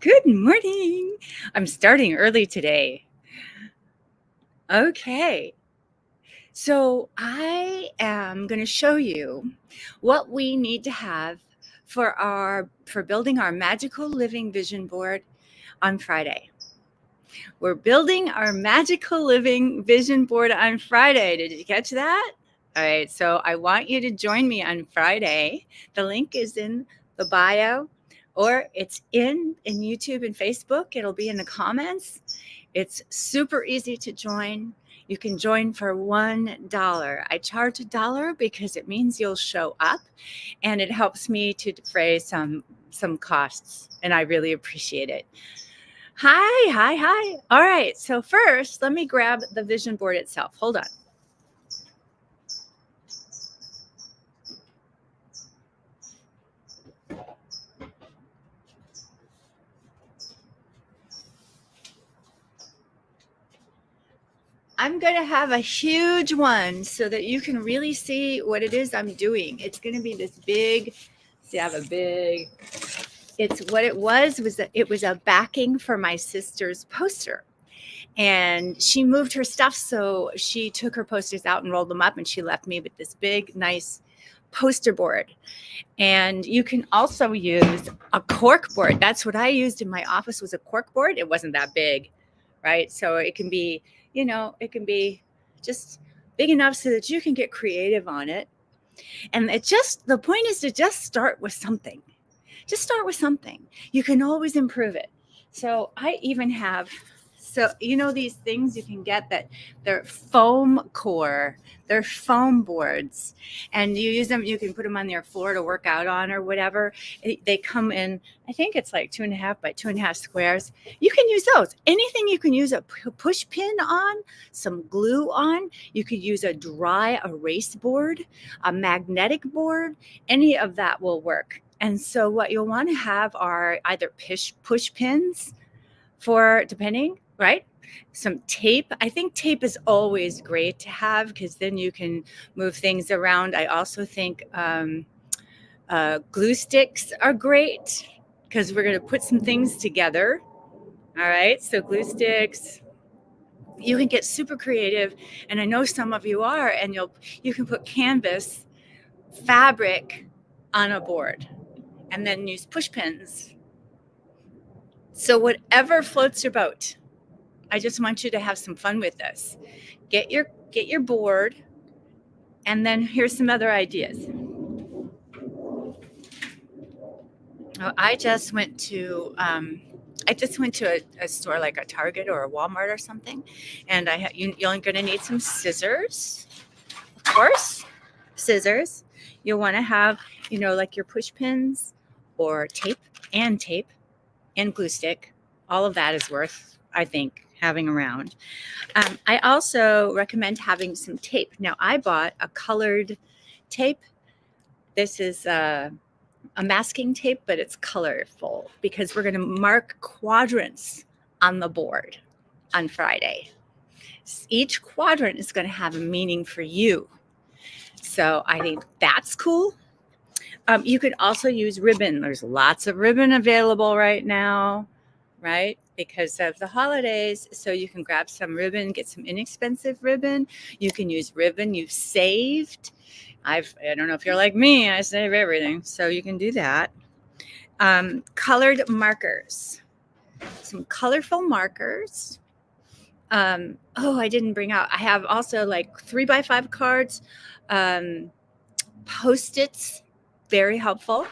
Good morning. I'm starting early today. Okay. So I am going to show you what we need to have for building our magical living vision board on Friday. We're building our magical living vision board on Friday. Did you catch that? All right. So I want you to join me on Friday. The link is in the bio or it's in YouTube and Facebook. It'll be in the comments. It's super easy to join. You can join for $1. I charge $1 because it means you'll show up and it helps me to defray some costs, and I really appreciate it. Hi. All right, so first, let me grab the vision board itself. Hold on. I'm going to have a huge one so that you can really see what it is I'm doing. It's going to be this big, see, I have a big, it's what it was that it was a backing for my sister's poster. And she moved her stuff, so she took her posters out and rolled them up, and she left me with this big, nice poster board. And you can also use a cork board. That's what I used in my office, was a cork board. It wasn't that big, right? So it can be, it can be just big enough so that you can get creative on it. And the point is to just start with something. Just start with something. You can always improve it. So I even have, these things you can get that they're foam core, they're foam boards, and you use them, you can put them on your floor to work out on or whatever. They come in, I think it's like 2.5 by 2.5 squares. You can use those. Anything you can use a push pin on, some glue on. You could use a dry erase board, a magnetic board, any of that will work. And so what you'll want to have are either push pins for, depending, right? Some tape. I think tape is always great to have because then you can move things around. I also think glue sticks are great because we're going to put some things together. All right, so glue sticks. You can get super creative, and I know some of you are, and you can put canvas fabric on a board and then use push pins. So whatever floats your boat. I just want you to have some fun with this. Get your board, and then here's some other ideas. I just went to a store like a Target or a Walmart or something, and you're only going to need some scissors, of course, scissors. You'll want to have like your push pins or tape and glue stick. All of that is worth, I think, having around. I also recommend having some tape. Now, I bought a colored tape. This is a masking tape, but it's colorful because we're going to mark quadrants on the board on Friday. Each quadrant is going to have a meaning for you. So I think that's cool. You could also use ribbon. There's lots of ribbon available right now, right? Because of the holidays. So you can grab some ribbon, get some inexpensive ribbon. You can use ribbon you've saved. I don't know if you're like me, I save everything. So you can do that. Colored markers. Some colorful markers. I didn't bring out. I have also like 3x5 cards. Post-its. Very helpful.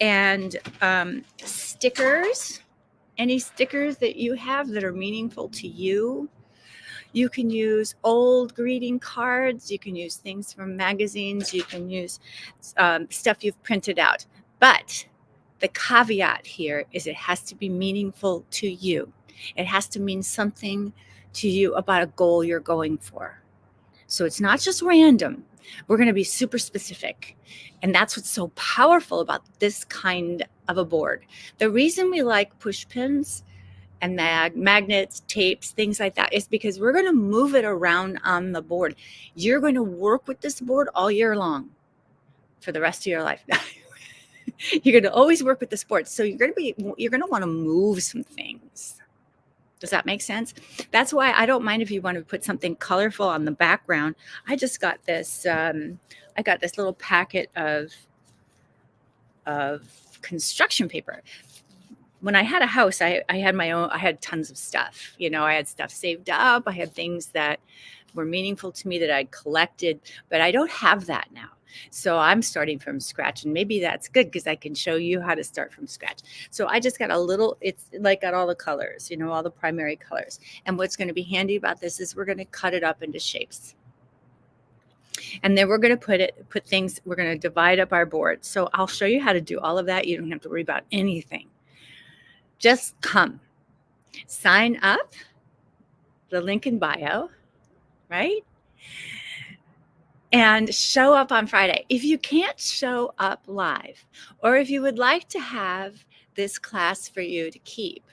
And stickers, any stickers that you have that are meaningful to you. You can use old greeting cards. You can use things from magazines. You can use stuff you've printed out. But the caveat here is it has to be meaningful to you. It has to mean something to you about a goal you're going for. So it's not just random. We're going to be super specific. And that's what's so powerful about this kind of a board. The reason we like push pins and magnets, tapes, things like that is because we're going to move it around on the board. You're going to work with this board all year long for the rest of your life. You're going to always work with the sports. So you're going to want to move some things. Does that make sense? That's why I don't mind if you want to put something colorful on the background. I just got this, I got this little packet of construction paper. When I had a house, I had my own, I had tons of stuff. You know, I had stuff saved up. I had things that were meaningful to me that I collected, but I don't have that now. So I'm starting from scratch, and maybe that's good because I can show you how to start from scratch. So I just got a little, it's like got all the colors, you know, all the primary colors. And what's going to be handy about this is we're going to cut it up into shapes. And then we're going to put things, we're going to divide up our board. So I'll show you how to do all of that. You don't have to worry about anything. Just come, sign up, the link in bio, right? And show up on Friday. If you can't show up live, or if you would like to have this class for you to keep,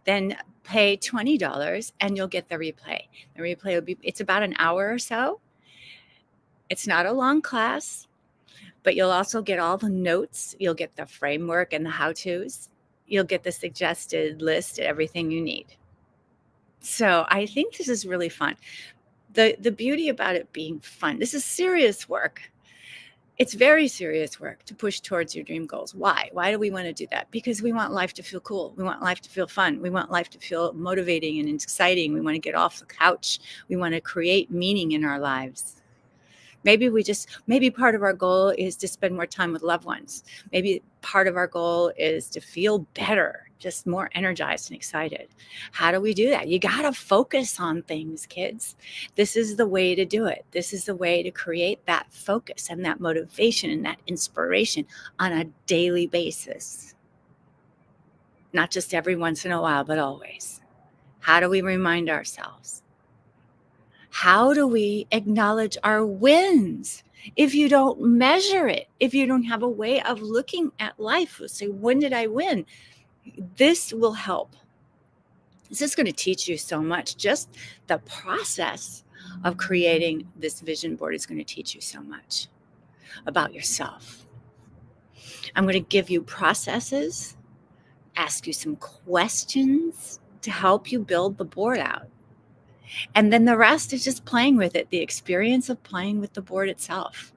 then pay $20 and you'll get the replay. The replay will be, it's about an hour or so. It's not a long class, but you'll also get all the notes. You'll get the framework and the how-tos. You'll get the suggested list, everything you need. So I think this is really fun. The beauty about it being fun, this is serious work. It's very serious work to push towards your dream goals. Why? Why do we want to do that? Because we want life to feel cool. We want life to feel fun. We want life to feel motivating and exciting. We want to get off the couch. We want to create meaning in our lives. Maybe part of our goal is to spend more time with loved ones. Maybe part of our goal is to feel better, just more energized and excited. How do we do that? You got to focus on things, kids. This is the way to do it. This is the way to create that focus and that motivation and that inspiration on a daily basis. Not just every once in a while, but always. How do we remind ourselves? How do we acknowledge our wins? If you don't measure it, if you don't have a way of looking at life, say, when did I win? This will help. This is going to teach you so much. Just the process of creating this vision board is going to teach you so much about yourself. I'm going to give you processes, ask you some questions to help you build the board out. And then the rest is just playing with it, the experience of playing with the board itself,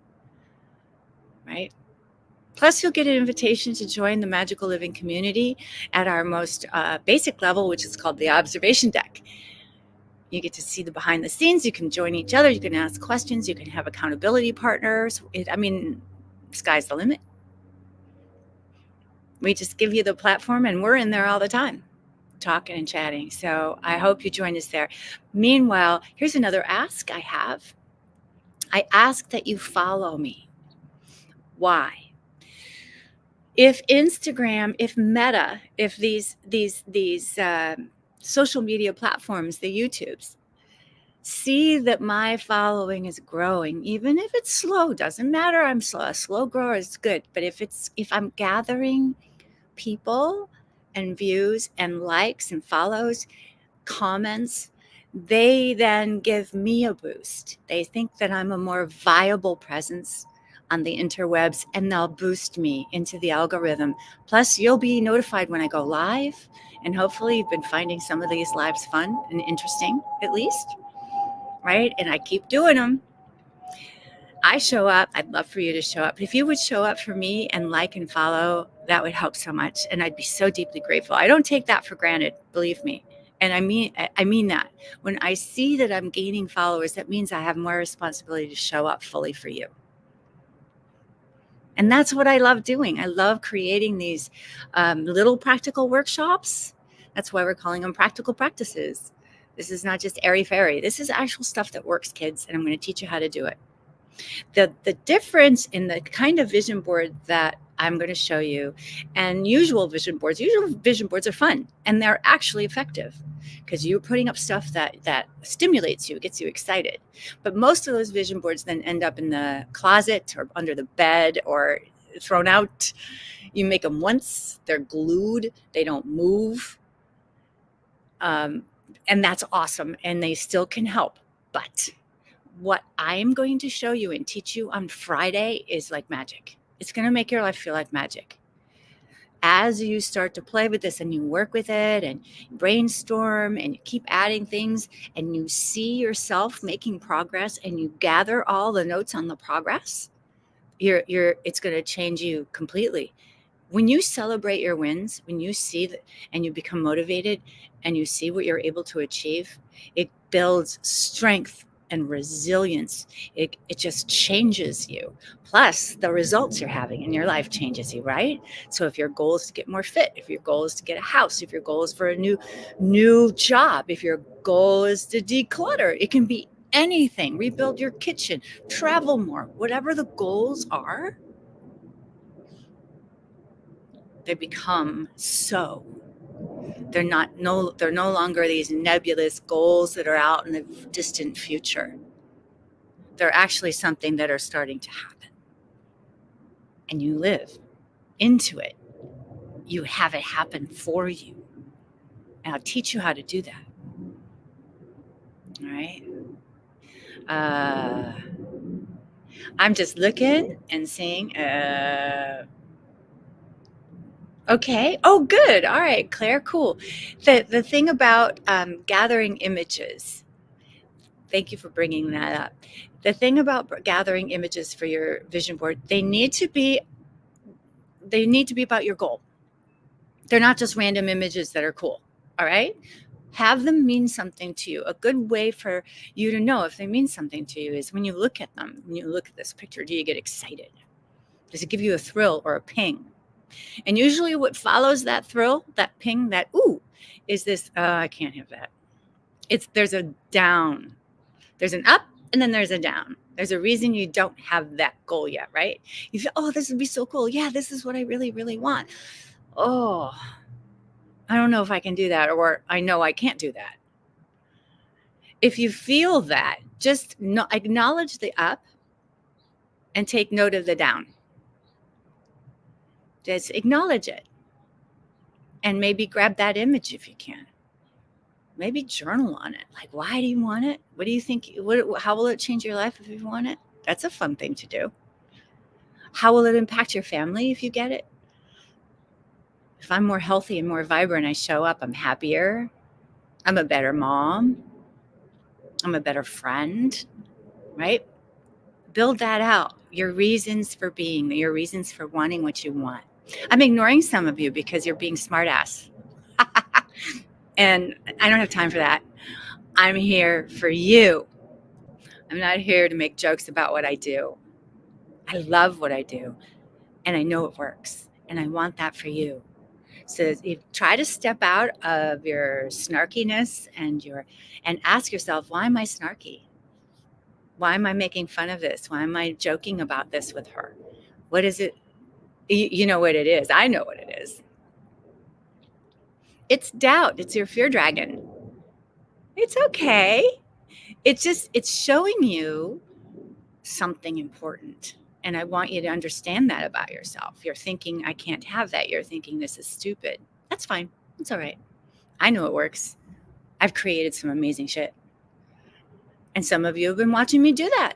right? Plus, you'll get an invitation to join the Magical Living community at our most basic level, which is called the observation deck. You get to see the behind the scenes. You can join each other. You can ask questions. You can have accountability partners. Sky's the limit. We just give you the platform, and we're in there all the time, talking and chatting. So I hope you join us there. Meanwhile, here's another ask I have. I ask that you follow me. Why? If Instagram, if Meta, if these social media platforms, the YouTubes, see that my following is growing, even if it's slow, doesn't matter. I'm slow. A slow grower is good. But if I'm gathering people and views and likes and follows, comments, they then give me a boost. They think that I'm a more viable presence on the interwebs, and they'll boost me into the algorithm. Plus, you'll be notified when I go live, and hopefully you've been finding some of these lives fun and interesting, at least, right? And I keep doing them. I show up. I'd love for you to show up. If you would show up for me and like and follow, that would help so much, and I'd be so deeply grateful. I don't take that for granted, believe me. And I mean that. When I see that I'm gaining followers, that means I have more responsibility to show up fully for you. And that's what I love doing. I love creating these little practical workshops. That's why we're calling them practical practices. This is not just airy-fairy. This is actual stuff that works, kids, and I'm going to teach you how to do it. The difference in the kind of vision board that I'm going to show you and usual vision boards are fun, and they're actually effective because you're putting up stuff that stimulates you, gets you excited. But most of those vision boards then end up in the closet or under the bed or thrown out. You make them once, they're glued, they don't move. And that's awesome, and they still can help. But what I'm going to show you and teach you on Friday is like magic. It's going to make your life feel like magic. As you start to play with this and you work with it and brainstorm and you keep adding things and you see yourself making progress and you gather all the notes on the progress, it's going to change you completely. When you celebrate your wins, when you see that and you become motivated and you see what you're able to achieve, it builds strength and resilience. It just changes you. Plus, the results you're having in your life changes you, right? So if your goal is to get more fit, if your goal is to get a house, if your goal is for a new job, if your goal is to declutter, it can be anything. Rebuild your kitchen, travel more, whatever the goals are, they become so. They're no longer these nebulous goals that are out in the distant future. They're actually something that are starting to happen. And you live into it. You have it happen for you. And I'll teach you how to do that. All right. I'm just looking and seeing. Okay. Oh, good. All right, Claire. Cool. The thing about gathering images. Thank you for bringing that up. The thing about gathering images for your vision board, they need to be about your goal. They're not just random images that are cool. All right. Have them mean something to you. A good way for you to know if they mean something to you is when you look at them. When you look at this picture, do you get excited? Does it give you a thrill or a ping? And usually what follows that thrill, that ping, that ooh, is this, I can't have that. There's a down. There's an up and then there's a down. There's a reason you don't have that goal yet, right? You feel, oh, this would be so cool. Yeah, this is what I really, really want. Oh, I don't know if I can do that, or I know I can't do that. If you feel that, just acknowledge the up and take note of the down. Just acknowledge it. And maybe grab that image if you can. Maybe journal on it. Like, why do you want it? What do you think? How will it change your life if you want it? That's a fun thing to do. How will it impact your family if you get it? If I'm more healthy and more vibrant, I show up, I'm happier. I'm a better mom. I'm a better friend, right? Build that out. Your reasons for being, your reasons for wanting what you want. I'm ignoring some of you because you're being smartass. And I don't have time for that. I'm here for you. I'm not here to make jokes about what I do. I love what I do, and I know it works, and I want that for you. So you try to step out of your snarkiness and ask yourself, why am I snarky? Why am I making fun of this? Why am I joking about this with her? What is it? You know what it is. I know what it is. It's doubt. It's your fear dragon. It's okay. It's showing you something important. And I want you to understand that about yourself. You're thinking, I can't have that. You're thinking, this is stupid. That's fine. It's all right. I know it works. I've created some amazing shit. And some of you have been watching me do that.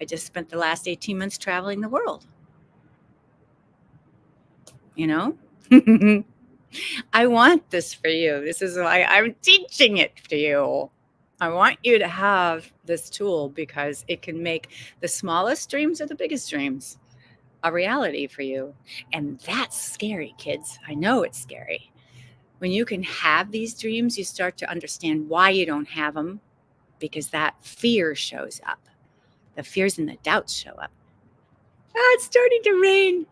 I just spent the last 18 months traveling the world. You know? I want this for you. This is why I'm teaching it to you. I want you to have this tool because it can make the smallest dreams or the biggest dreams a reality for you. And that's scary, kids. I know it's scary. When you can have these dreams, you start to understand why you don't have them, because that fear shows up. The fears and the doubts show up. It's starting to rain.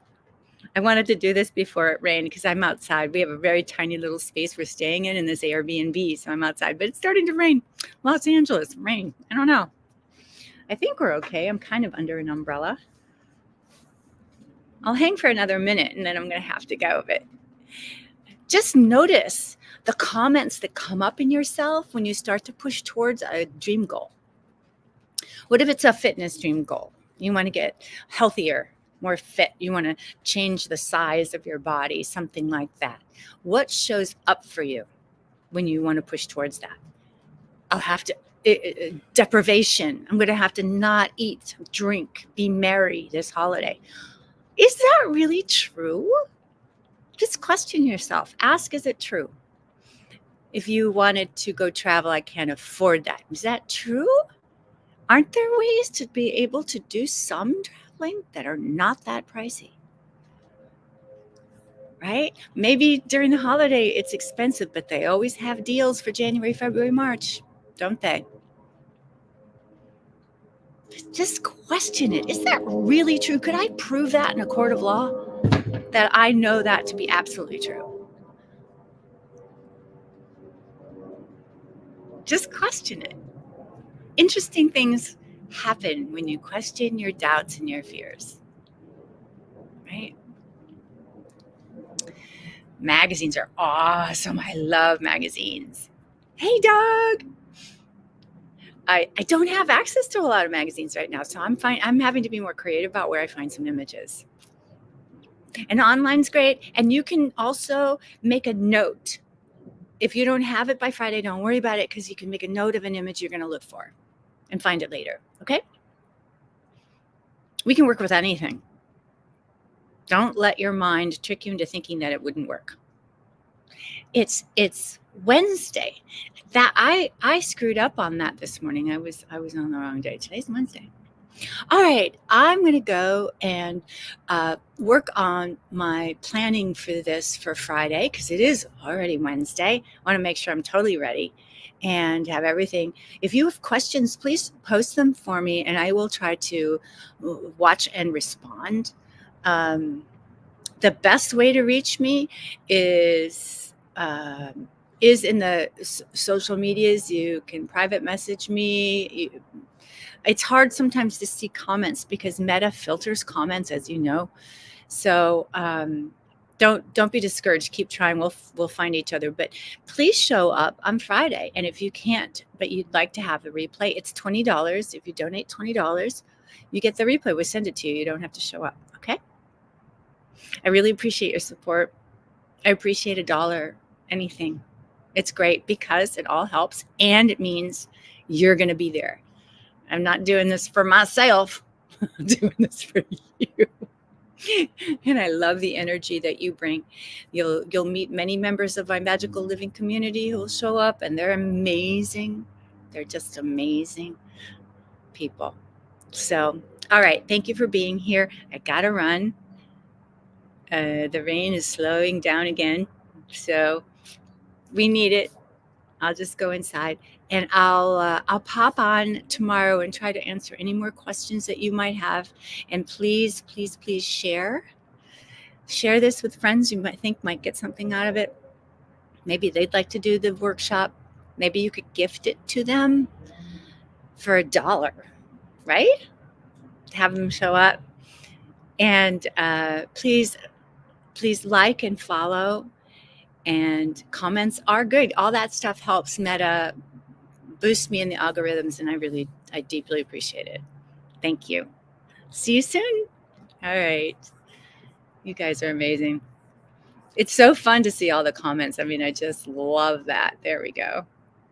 I wanted to do this before it rained because I'm outside. We have a very tiny little space we're staying in this Airbnb, so I'm outside. But it's starting to rain. Los Angeles, rain. I don't know. I think we're okay. I'm kind of under an umbrella. I'll hang for another minute, and then I'm going to have to go. But just notice the comments that come up in yourself when you start to push towards a dream goal. What if it's a fitness dream goal? You want to get healthier, more fit. You want to change the size of your body, something like that. What shows up for you when you want to push towards that? I'll have to, deprivation. I'm going to have to not eat, drink, be merry this holiday. Is that really true? Just question yourself. Ask, is it true? If you wanted to go travel, I can't afford that. Is that true? Aren't there ways to be able to do some traveling that are not that pricey? Right? Maybe during the holiday it's expensive, but they always have deals for January, February, March, don't they? Just question it. Is that really true? Could I prove that in a court of law? That I know that to be absolutely true. Just question it. Interesting things happen when you question your doubts and your fears, right? Magazines are awesome. I love magazines. Hey, Doug. I don't have access to a lot of magazines right now, so I'm having to be more creative about where I find some images. And online's great. And you can also make a note. If you don't have it by Friday, don't worry about it, because you can make a note of an image you're going to look for and find it later. Okay? We can work with anything. Don't let your mind trick you into thinking that it wouldn't work. It's Wednesday. That I screwed up on that this morning. I was on the wrong day. Today's Wednesday. All right, I'm going to go and work on my planning for this for Friday, because it is already Wednesday. I want to make sure I'm totally ready and have everything. If you have questions, please post them for me, and I will try to watch and respond. The best way to reach me is in the social medias. You can private message me. It's hard sometimes to see comments because Meta filters comments, as you know. So don't be discouraged. Keep trying. We'll find each other. But please show up on Friday. And if you can't, but you'd like to have the replay, it's $20. If you donate $20, you get the replay. We'll send it to you. You don't have to show up. Okay? I really appreciate your support. I appreciate $1, anything. It's great because it all helps, and it means you're going to be there. I'm not doing this for myself. I'm doing this for you. And I love the energy that you bring. You'll meet many members of my magical living community who will show up, and they're amazing. They're just amazing people. So, all right. Thank you for being here. I got to run. The rain is slowing down again, so we need it. I'll just go inside, and I'll pop on tomorrow and try to answer any more questions that you might have. And please, please, please share this with friends you might think might get something out of it. Maybe they'd like to do the workshop. Maybe you could gift it to them for $1, right? Have them show up. And please like and follow. And comments are good. All that stuff helps Meta boost me in the algorithms, and I deeply appreciate it. Thank you. See you soon. All right. You guys are amazing. It's so fun to see all the comments. I mean, I just love that. There we go.